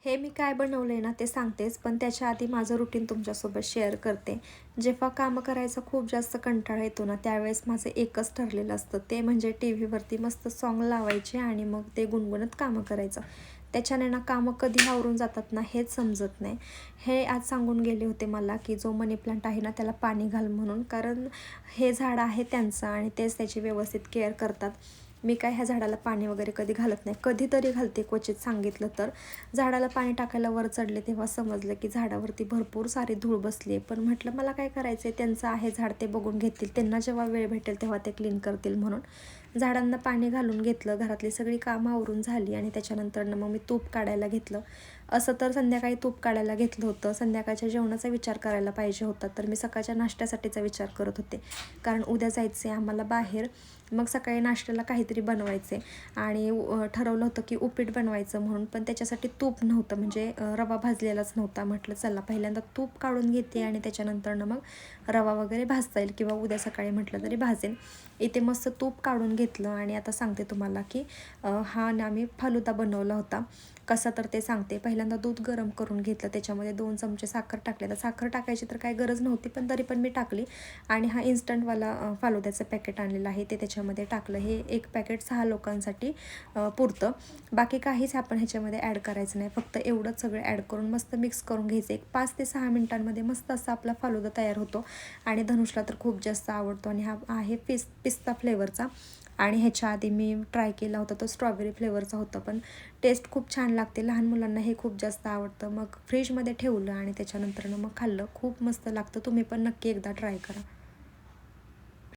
हे मी काय बनवलं आहे ना ते सांगतेच, पण त्याच्या आधी माझं रुटीन तुमच्यासोबत शेअर करते. जेव्हा कामं करायचा खूप जास्त कंटाळा येतो ना, त्यावेळेस माझं एकच ठरलेलं असतं, ते म्हणजे टी व्हीवरती मस्त सॉन्ग लावायचे आणि मग ते गुणगुणत कामं करायचं. त्याच्याने ना कामं कधी आवरून जातात ना हेच समजत नाही. हे आज सांगून गेले होते मला, की जो मनी प्लांट आहे ना त्याला पाणी घाल म्हणून, कारण हे झाड आहे त्यांचं आणि तेच त्याची व्यवस्थित केअर करतात. मी काय ह्या झाडाला पाणी वगैरे कधी घालत नाही, कधीतरी घालते क्वचित सांगितलं तर. झाडाला पाणी टाकायला वर चढले तेव्हा समजलं की झाडावरती भरपूर सारी धूळ बसली आहे, पण म्हटलं मला काय करायचं आहे, त्यांचं आहे झाड, ते बघून घेतील, त्यांना जेव्हा वेळ भेटेल तेव्हा ते क्लीन करतील म्हणून झाडांना पाणी घालून घेतलं. घरातली सगळी कामं आवरून झाली आणि त्याच्यानंतर मग मी तूप काढायला घेतलं. असं तर संध्याकाळी तूप काढायला घेतलं होतं, संध्याकाळच्या जेवणाचा विचार करायला पाहिजे होता, तर मी सकाळच्या नाश्त्यासाठीचा विचार करत होते, कारण उद्या जायचं आहे आम्हाला बाहेर. मग सकाळी नाश्त्याला काहीतरी बनवायचे आणि ठरवलं होतं की उपीट बनवायचं म्हणून, पण त्याच्यासाठी तूप नव्हतं, म्हणजे रवा भाजलेलाच नव्हता. म्हटलं चला पहिल्यांदा तूप काढून घेते आणि त्याच्यानंतरनं मग रवा वगैरे भाजता येईल, किंवा उद्या सकाळी म्हटलं तरी भाजेल. इथे मस्त तूप काढून घेतलं आणि आता सांगते तुम्हाला की हा ना मी फालुदा बनवला होता. कसं तर ते सांगते. पहिल्यांदा दूध गरम करून घेतलं, त्याच्यामध्ये 2 चमचे साखर टाकले. तर साखर टाकायची तर काही गरज नव्हती, पण तरी पण मी टाकली. आणि हा इन्स्टंटवाला फालुद्याचं पॅकेट आणलेलं आहे ते त्याच्यामध्ये टाकलं. हे एक पॅकेट 6 लोकांसाठी पुरतं. बाकी काहीच आपण ह्याच्यामध्ये ॲड करायचं नाही, फक्त एवढंच सगळं ॲड करून मस्त मिक्स करून घ्यायचं. एक 5 ते 6 मिनिटांमध्ये मस्त असा आपला फालुदा तयार होतो आणि धनुषला तर खूप जास्त आवडतो. आणि हा आहे पिस्ता फ्लेवरचा, आणि ह्याच्या आधी मी ट्राय केला होता तो स्ट्रॉबेरी फ्लेवरचा होता, पण टेस्ट खूप छान लागते. लहान मुलांना हे खूप जास्त आवडतं. मग फ्रीजमध्ये ठेवलं आणि त्याच्यानंतर मग खाल्लं. खूप मस्त लागतं. तुम्ही पण नक्की एकदा ट्राय करा.